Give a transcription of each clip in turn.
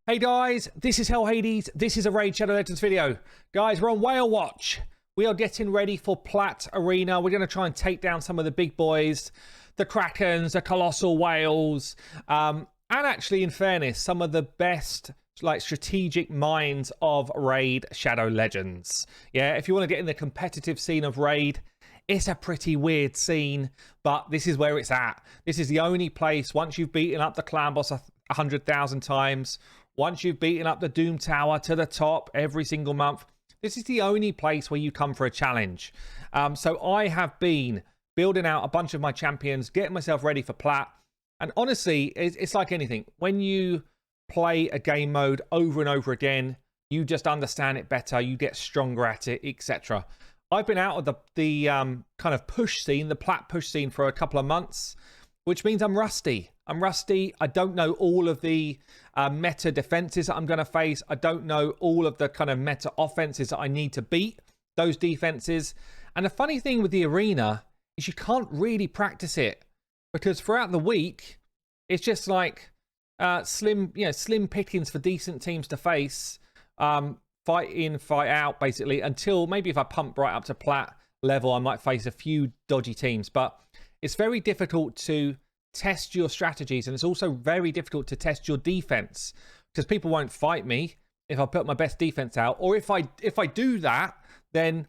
Hey guys, this is Hell Hades. This is a Raid Shadow Legends video. Guys, we're on whale watch. We are getting ready for Plat Arena. We're going to try and take down some of the big boys, the Krakens, the colossal whales, and actually, in fairness, some of the best strategic minds of Raid Shadow Legends. Yeah, if you want to get in the competitive scene of Raid, it's a pretty weird scene, but this is where it's at. This is the only place, once you've beaten up the clan boss 100,000 times, once you've beaten up the Doom Tower to the top every single month, this is the only place where you come for a challenge. So I have been building out a bunch of my champions, getting myself ready for Plat. And honestly, it's like anything. When you play a game mode over and over again, you just understand it better, you get stronger at it, etc. I've been out of the kind of push scene, the Plat push scene, for a couple of months, which means I'm rusty. I don't know all of the meta defenses that I'm going to face. I don't know all of the kind of meta offenses that I need to beat those defenses. And the funny thing with the arena is you can't really practice it, because throughout the week, it's just like slim pickings for decent teams to face, fight in, fight out, basically, until maybe if I pump right up to Plat level, I might face a few dodgy teams. But it's very difficult to test your strategies, and it's also very difficult to test your defense, because people won't fight me if I put my best defense out, or if I do that, then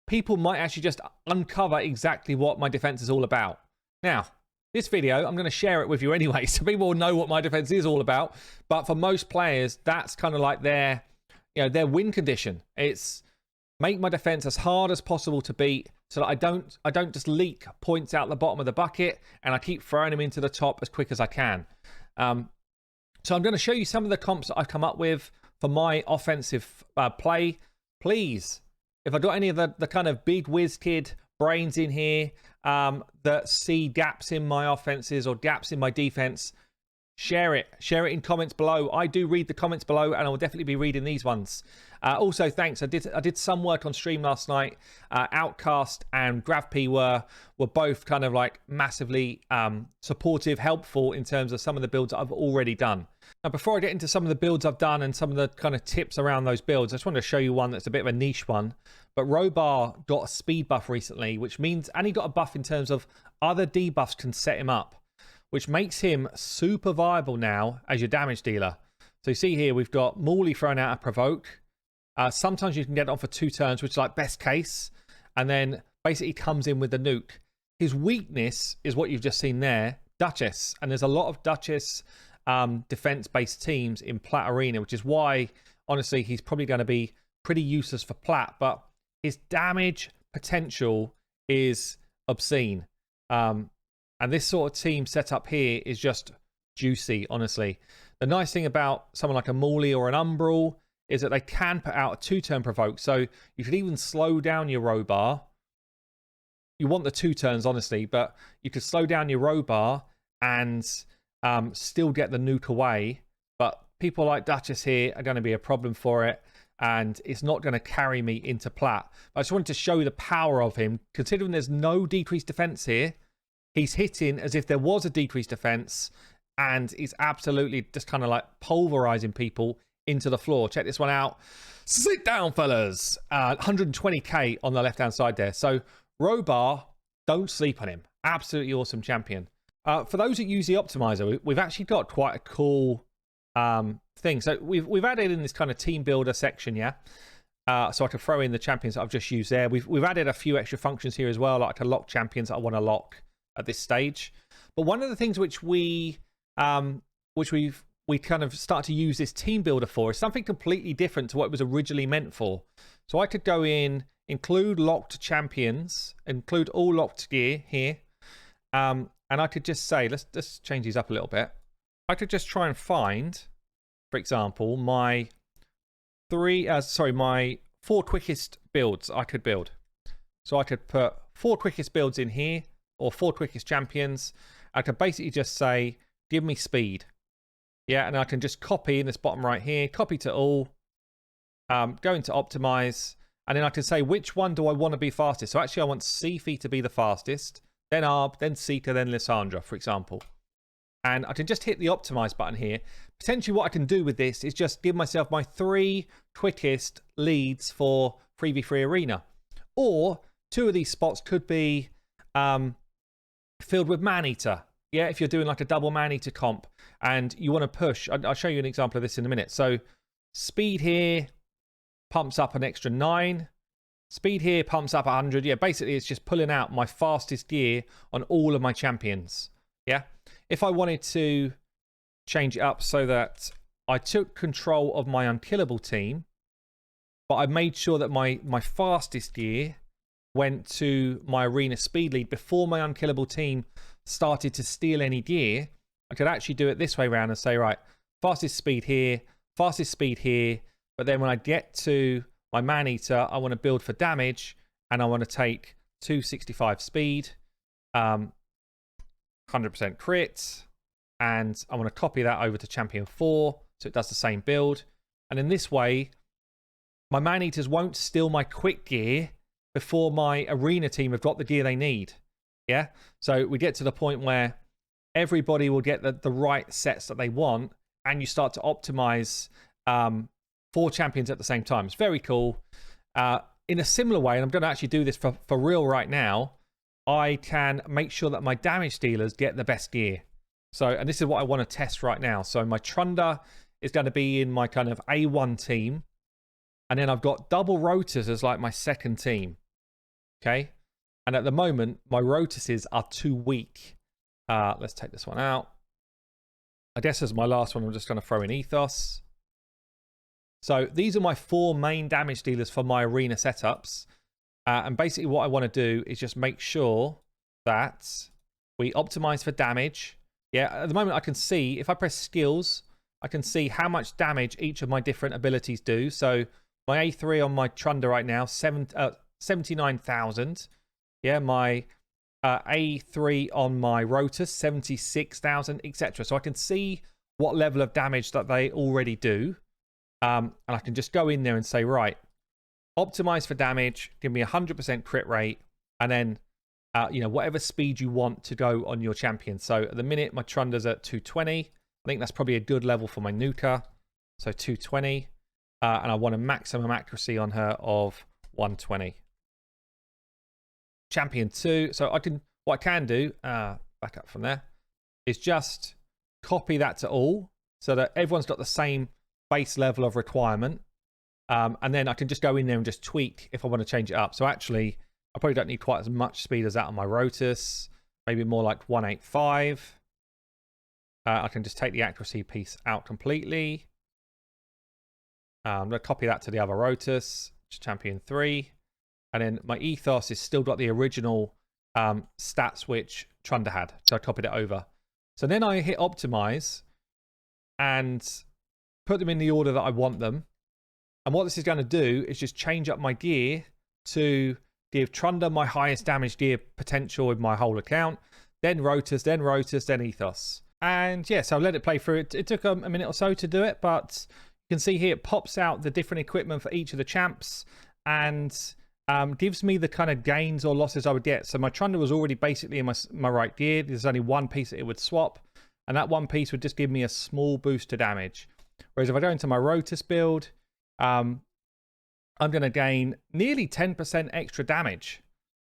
people might actually just uncover exactly what my defense is all about. Now, this video, I'm going to share it with you anyway, so people will know what my defense is all about. But for most players, that's kind of like their win condition. It's make my defense as hard as possible to beat, so that I don't just leak points out the bottom of the bucket, and I keep throwing them into the top as quick as I can. So I'm going to show you some of the comps that I've come up with for my offensive play. Please, if I've got any of the kind of big whiz kid brains in here that see gaps in my offenses or gaps in my defense, share it in comments below. I do read the comments below, and I will definitely be reading these ones. Also, thanks. I did some work on stream last night. Outcast and GravP were both kind of like massively supportive, helpful in terms of some of the builds that I've already done. Now, before I get into some of the builds I've done and some of the kind of tips around those builds, I just wanted to show you one that's a bit of a niche one. But Robar got a speed buff recently, which means, and he got a buff in terms of other debuffs can set him up, which makes him super viable now as your damage dealer. So you see here, we've got Morley thrown out a provoke. Sometimes you can get it on for 2 turns, which is like best case. And then basically comes in with the nuke. His weakness is what you've just seen there, Duchess. And there's a lot of Duchess defense-based teams in Plat Arena, which is why, honestly, he's probably going to be pretty useless for Plat. But his damage potential is obscene. And this sort of team setup here is just juicy, honestly. The nice thing about someone like a Morley or an Umbral is that they can put out a 2-turn provoke. So you could even slow down your Robar. You want the 2 turns, honestly, but you could slow down your Robar and still get the nuke away. But people like Duchess here are going to be a problem for it, and it's not going to carry me into Plat. But I just wanted to show you the power of him. Considering there's no decreased defense here, he's hitting as if there was a decreased defense, and he's absolutely just kind of like pulverizing people into the floor. Check this one out. Sit down, fellas. 120k on the left-hand side there. So Robar, don't sleep on him. Absolutely awesome champion. For those that use the optimizer, we've actually got quite a cool thing. So we've added in this kind of team builder section, yeah. So I can throw in the champions that I've just used there. We've added a few extra functions here as well, like I can lock champions that I want to lock at this stage. But one of the things which we kind of start to use this team builder for is something completely different to what it was originally meant for. So I could go in, include locked champions, include all locked gear here, and I could just say, let's change these up a little bit. I could just try and find, for example, my 4 quickest builds I could build. So I could put 4 quickest builds in here, or 4 quickest champions. I could basically just say, give me speed. Yeah, and I can just copy in this bottom right here, copy to all, go into optimize, and then I can say which one do I want to be fastest. So actually I want Sifi to be the fastest, then Arb, then Sika, then Lissandra, for example. and I can just hit the optimize button here. Potentially what I can do with this is just give myself my 3 quickest leads for 3v3 arena. Or 2 of these spots could be filled with man-eater. Yeah, if you're doing like a double man-eater comp and you want to push, I'll show you an example of this in a minute. So speed here pumps up an extra 9. Speed here pumps up 100. Yeah, basically it's just pulling out my fastest gear on all of my champions. Yeah. If I wanted to change it up so that I took control of my unkillable team, but I made sure that my fastest gear went to my arena speed lead before my unkillable team started to steal any gear, I could actually do it this way around and say, right, fastest speed here, but then when I get to my man-eater, I want to build for damage, and I want to take 265 speed, 100% crit, and I want to copy that over to champion 4, so it does the same build. And in this way, my man-eaters won't steal my quick gear before my arena team have got the gear they need. Yeah, so we get to the point where everybody will get the right sets that they want, and you start to optimize 4 champions at the same time. It's very cool. In a similar way, and I'm going to actually do this for real right now, I can make sure that my damage dealers get the best gear. So, and this is what I want to test right now. So my Trunda is going to be in my kind of A1 team, and then I've got double Rotus as like my second team. Okay. And at the moment, my Rotuses are too weak. Let's take this one out. I guess as my last one, I'm just going to throw in Ethos. So these are my 4 main damage dealers for my arena setups. And basically what I want to do is just make sure that we optimize for damage. Yeah, at the moment I can see, if I press skills, I can see how much damage each of my different abilities do. So my A3 on my Trunda right now, 79,000. Yeah, my A3 on my Rotus, 76,000, etc. So I can see what level of damage that they already do. And I can just go in there and say, right, optimize for damage, give me 100% crit rate, and then, you know, whatever speed you want to go on your champion. So at the minute, my Trunda's at 220. I think that's probably a good level for my Nuka. So 220. And I want a maximum accuracy on her of 120. Champion 2. So what I can do, back up from there, is just copy that to all so that everyone's got the same base level of requirement. And then I can just go in there and just tweak if I want to change it up. So actually, I probably don't need quite as much speed as that on my Rotus. Maybe more like 185. I can just take the accuracy piece out completely. I'm going to copy that to the other Rotus, champion 3. And then my Ethos is still got the original stats which Trunda had. So I copied it over. So then I hit optimize and put them in the order that I want them. And what this is going to do is just change up my gear to give Trunda my highest damage gear potential in my whole account. Then Rotus, then Ethos. And yeah, so I let it play through. It took a minute or so to do it, but you can see here it pops out the different equipment for each of the champs and gives me the kind of gains or losses I would get. So my Trunda was already basically in my right gear. There's only one piece that it would swap, and that one piece would just give me a small boost to damage. Whereas if I go into my Rotus build, I'm going to gain nearly 10% extra damage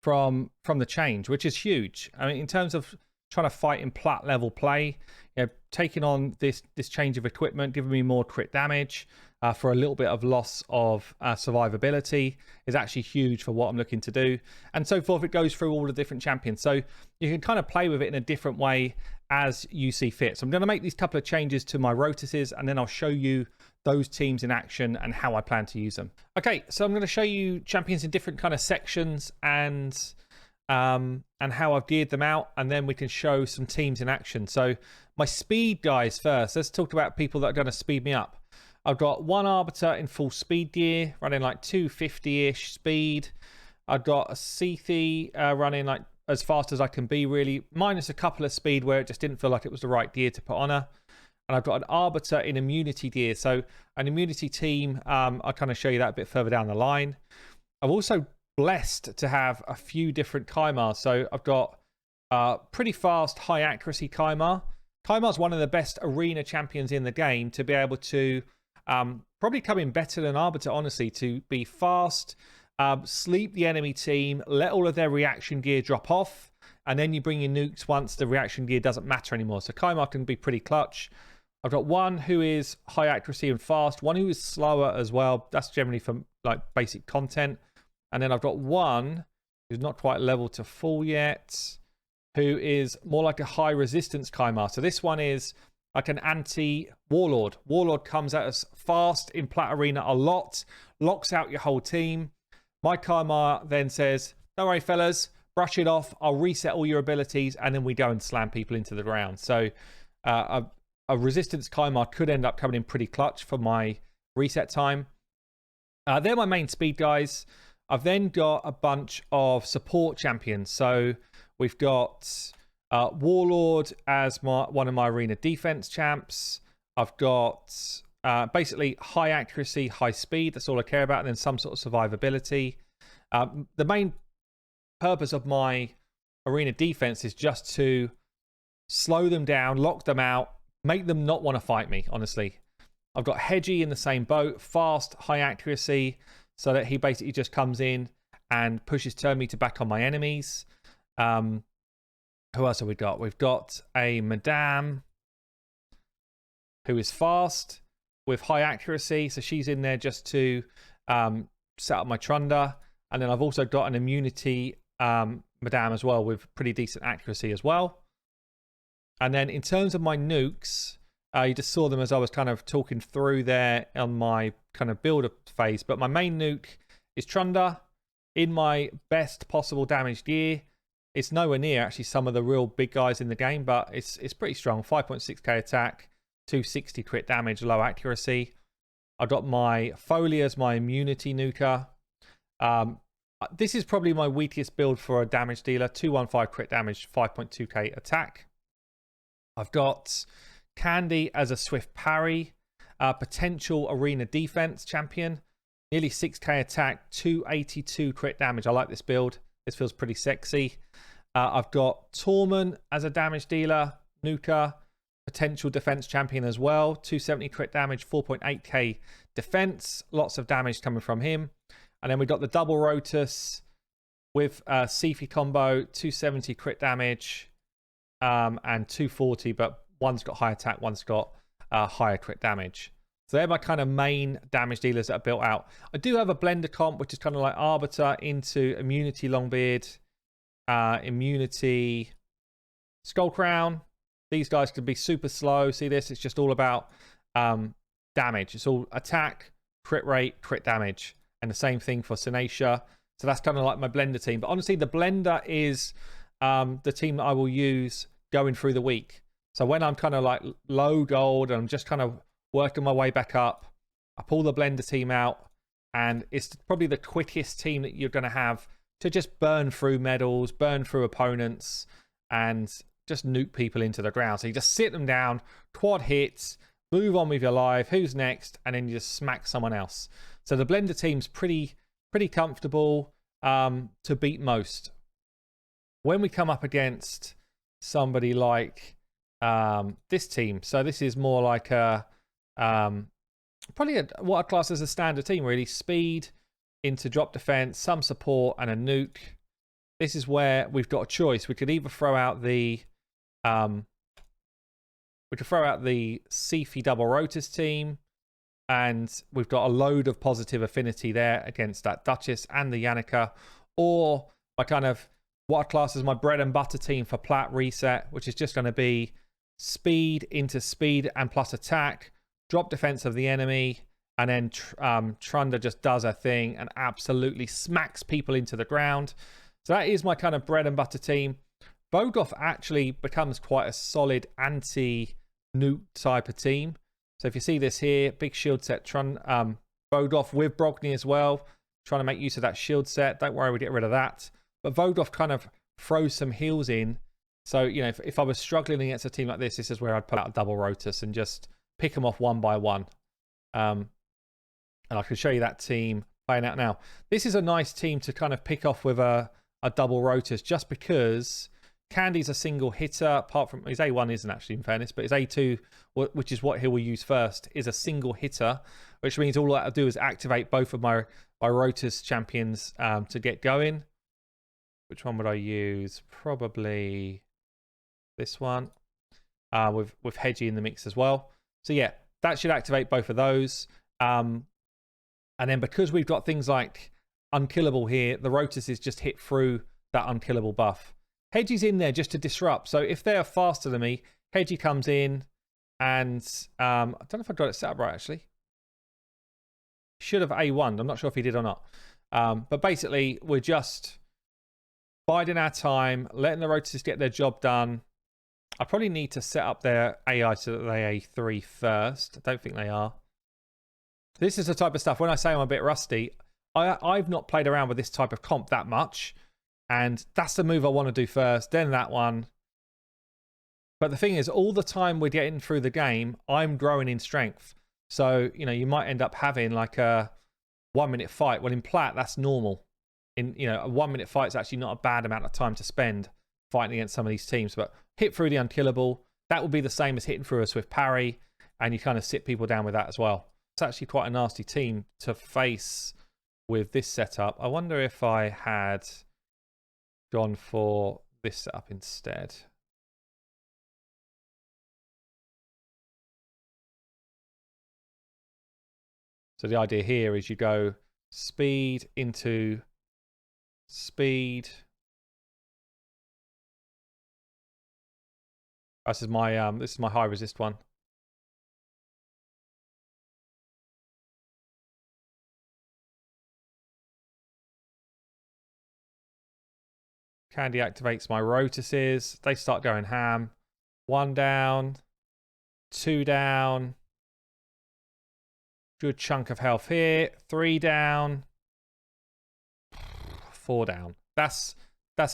from the change, which is huge. I mean, in terms of trying to fight in plat level play, you know, taking on this change of equipment, giving me more crit damage for a little bit of loss of survivability is actually huge for what I'm looking to do, and so forth. It goes through all the different champions, so you can kind of play with it in a different way as you see fit. So I'm going to make these couple of changes to my Rotuses, and then I'll show you those teams in action and how I plan to use them. Okay, so I'm going to show you champions in different kind of sections and how I've geared them out, and then we can show some teams in action. So my speed guys first. Let's talk about people that are going to speed me up. I've got one Arbiter in full speed gear, running like 250-ish speed. I've got a Sethi running like as fast as I can be, really, minus a couple of speed where it just didn't feel like it was the right gear to put on her. And I've got an Arbiter in immunity gear. So an immunity team, I'll kind of show you that a bit further down the line. I'm also blessed to have a few different Kaimars. So I've got pretty fast, high accuracy Kaimar. Kaimar's one of the best arena champions in the game to be able to probably come in better than Arbiter, honestly, to be fast, sleep the enemy team, let all of their reaction gear drop off, and then you bring your nukes once the reaction gear doesn't matter anymore. So Kaimar can be pretty clutch. I've got one who is high accuracy and fast, one who is slower as well. That's generally for like basic content. And then I've got one who's not quite level to full yet, who is more like a high resistance Kaimar. So this one is like an anti-Warlord. Warlord comes at us fast in Plat Arena a lot, locks out your whole team. My Kaimar then says, don't worry, fellas, brush it off. I'll reset all your abilities, and then we go and slam people into the ground. So a resistance Kaimar could end up coming in pretty clutch for my reset time. They're my main speed guys. I've then got a bunch of support champions. So we've got Warlord as one of my arena defense champs. I've got basically high accuracy, high speed. That's all I care about. And then some sort of survivability. The main purpose of my arena defense is just to slow them down, lock them out, make them not want to fight me, honestly. I've got Hedgie in the same boat, fast, high accuracy, so that he basically just comes in and pushes turn me to back on my enemies. Who else have we got? We've got a Madame who is fast with high accuracy, so she's in there just to set up my Trunda. And then I've also got an immunity Madame as well with pretty decent accuracy as well. And then in terms of my nukes, you just saw them as I was kind of talking through there on my kind of build-up phase. But my main nuke is Trunda in my best possible damage gear. It's nowhere near actually some of the real big guys in the game, but it's pretty strong. 5.6k attack, 260 crit damage, low accuracy. I've got my Foley as my immunity nuker. This is probably my weakest build for a damage dealer. 215 crit damage, 5.2k attack. I've got Candy as a swift parry, potential arena defense champion, nearly 6k attack, 282 crit damage. I like this build. This feels pretty sexy. I've got Tormund as a damage dealer, nuker, potential defense champion as well, 270 crit damage, 4.8k defense, lots of damage coming from him. And then we've got the double Rotus with Sifi combo, 270 crit damage, and 240, but one's got high attack, one's got higher crit damage. So they're my kind of main damage dealers that are built out. I do have a blender comp, which is kind of like Arbiter into immunity Longbeard, immunity Skull Crown. These guys can be super slow. See this? It's just all about damage. It's all attack, crit rate, crit damage. And the same thing for Sinacia. So that's kind of like my blender team. But honestly, the blender is the team that I will use going through the week. So when I'm kind of like low gold and I'm just kind of working my way back up, I pull the blender team out, and it's probably the quickest team that you're going to have to just burn through medals, burn through opponents, and just nuke people into the ground. So you just sit them down, quad hits, move on with your life, who's next, and then you just smack someone else. So the blender team's pretty comfortable to beat most. When we come up against somebody like this team, so this is more like a probably what I class as a standard team, really. Speed into drop defense, some support, and a nuke. This is where we've got a choice. We could either throw out the Sifi double Rotus team, and we've got a load of positive affinity there against that Duchess and the Yannicka, or my kind of what I class as my bread and butter team for Plat reset, which is just going to be speed into speed and plus attack, drop defense of the enemy, and then Trunda just does her thing and absolutely smacks people into the ground. So that is my kind of bread and butter team. Vogoth actually becomes quite a solid anti-nuke type of team. So if you see this here, big shield set, Vogoth with Brogni as well, trying to make use of that shield set. Don't worry, we'll get rid of that. But Vogoth kind of throws some heals in. So, you know, if I was struggling against a team like this, this is where I'd pull out a double Rotus and just pick them off one by one. And I can show you that team playing out now. This is a nice team to kind of pick off with a double Rotus, just because Candy's a single hitter, apart from his A1 isn't actually, in fairness, but his A2, which is what he will use first, is a single hitter, which means all I have to do is activate both of my Rotus champions to get going. Which one would I use? Probably this one, with Hedgie in the mix as well. So yeah, that should activate both of those. And then because we've got things like Unkillable here, the Rotus is just hit through that Unkillable buff. Hedgie's in there just to disrupt. So if they're faster than me, Hedgie comes in and I don't know if I got it set up right, actually. Should have A1'd. I'm not sure if he did or not. But basically, we're just biding our time, letting the Rotuses get their job done. I probably need to set up their AI so that they A3 first. I don't think they are. This is the type of stuff, when I say I'm a bit rusty, I've not played around with this type of comp that much. And that's the move I want to do first, then that one. But the thing is, all the time we're getting through the game, I'm growing in strength. So, you know, you might end up having like a 1 minute fight. Well, in Plat, that's normal. A 1 minute fight is actually not a bad amount of time to spend fighting against some of these teams. But hit through the Unkillable, that would be the same as hitting through a Swift Parry. And you kind of sit people down with that as well. It's actually quite a nasty team to face with this setup. I wonder if I had gone for this setup instead. So the idea here is you go speed into speed. This is my high resist one. Candy activates my Rotuses. They start going ham. 1 down. 2 down. Good chunk of health here. 3 down. 4 down. That's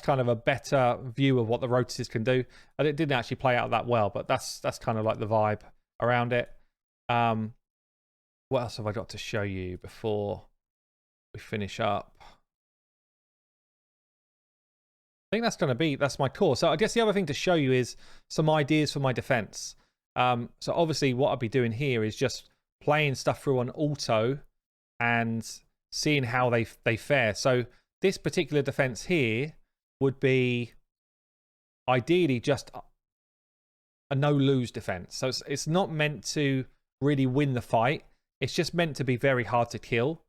kind of a better view of what the Rotuses can do. And it didn't actually play out that well, but that's kind of like the vibe around it. What else have I got to show you before we finish up? I think that's my core. So I guess the other thing to show you is some ideas for my defense. So obviously what I'll be doing here is just playing stuff through on auto and seeing how they fare. So this particular defense here would be ideally just a no-lose defense. So it's not meant to really win the fight. It's just meant to be very hard to kill.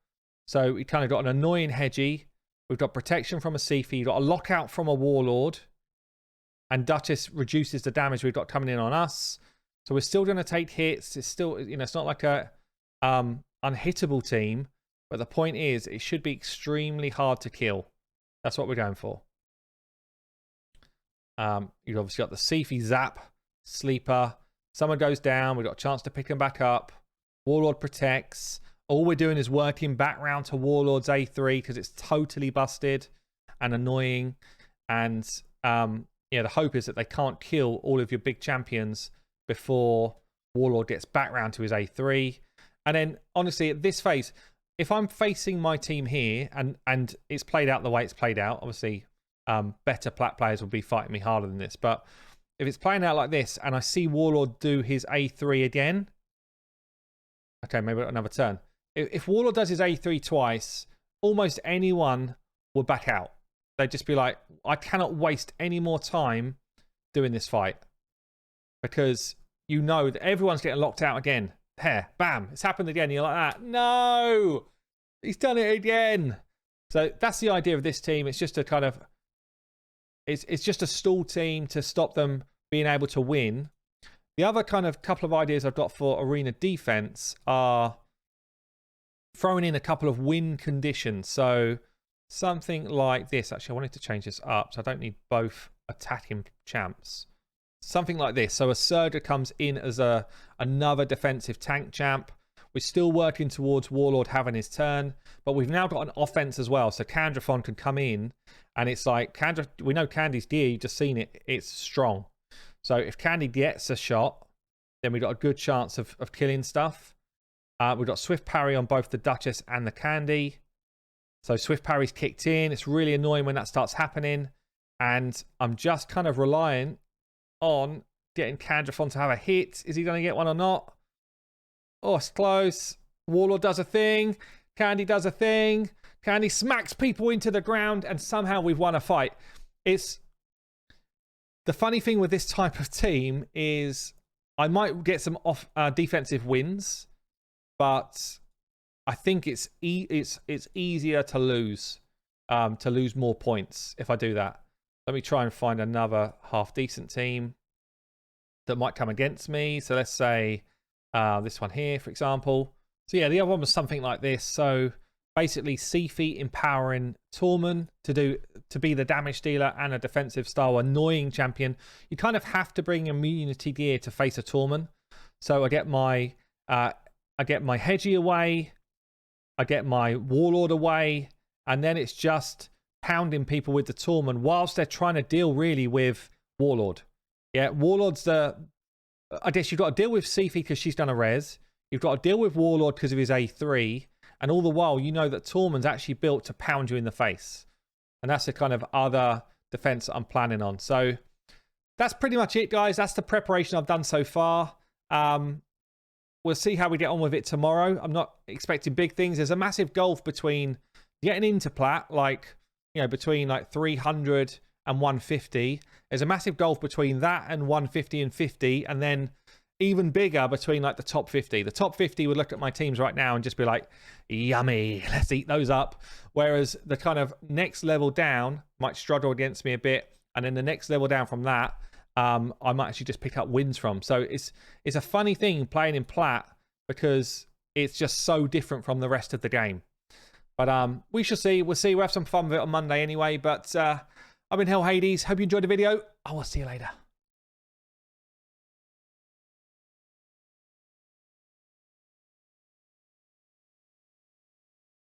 So we kind of got an annoying Hedgie. We've got protection from a Siphi. You've got a lockout from a Warlord. And Duchess reduces the damage we've got coming in on us. So we're still going to take hits. It's still, it's not like a unhittable team. But the point is, it should be extremely hard to kill. That's what we're going for. You've obviously got the Siphi Zap, Sleeper. Someone goes down. We've got a chance to pick them back up. Warlord protects. All we're doing is working back round to Warlord's A3 because it's totally busted and annoying. And the hope is that they can't kill all of your big champions before Warlord gets back round to his A3. And then, honestly, at this phase, if I'm facing my team here and it's played out the way it's played out, obviously better Plat players will be fighting me harder than this. But if it's playing out like this and I see Warlord do his A3 again, okay, maybe another turn. If Warlord does his A3 twice, almost anyone will back out. They'd just be like, I cannot waste any more time doing this fight. Because you know that everyone's getting locked out again. There, bam, it's happened again. You're like, that. No, he's done it again. So that's the idea of this team. It's just a kind of, it's just a stall team to stop them being able to win. The other kind of couple of ideas I've got for arena defense are throwing in a couple of win conditions. So something like this. Actually, I wanted to change this up so I don't need both attacking champs. Something like this. So a Surger comes in as another defensive tank champ. We're still working towards Warlord having his turn, but we've now got an offense as well. So Candrathon can come in, and it's like, we know Candy's gear, you've just seen it, it's strong. So if Candy gets a shot, then we've got a good chance of killing stuff. We've got Swift Parry on both the Duchess and the Candy. So Swift Parry's kicked in. It's really annoying when that starts happening. And I'm just kind of relying on getting Candrafon to have a hit. Is he going to get one or not? Oh, it's close. Warlord does a thing. Candy does a thing. Candy smacks people into the ground, and somehow we've won a fight. It's the funny thing with this type of team is I might get some defensive wins, but I think it's easier to lose more points if I do that. Let me try and find another half decent team that might come against me. So let's say this one here, for example. So yeah, the other one was something like this. So basically, Sifi empowering Tormund to be the damage dealer and a defensive style annoying champion. You kind of have to bring immunity gear to face a Tormund. So I get my Hedgie away, I get my Warlord away, and then it's just pounding people with the Tormund whilst they're trying to deal really with Warlord. Yeah, Warlord's I guess you've got to deal with Sifi because she's done a res. You've got to deal with Warlord because of his A3. And all the while, you know that Tormund's actually built to pound you in the face. And that's the kind of other defense that I'm planning on. So that's pretty much it, guys. That's the preparation I've done so far. We'll see how we get on with it tomorrow. I'm not expecting big things. There's a massive gulf between getting into plat, like, you know, between like 300 and 150. There's a massive gulf between that and 150 and 50. And then even bigger between like the top 50. The top 50 would look at my teams right now and just be like, yummy, let's eat those up. Whereas the kind of next level down might struggle against me a bit. And then the next level down from that, I might actually just pick up wins from. So it's a funny thing playing in plat because it's just so different from the rest of the game. But we shall see. We'll see. We'll have some fun with it on Monday anyway. But I've been Hell Hades. Hope you enjoyed the video. I will see you later.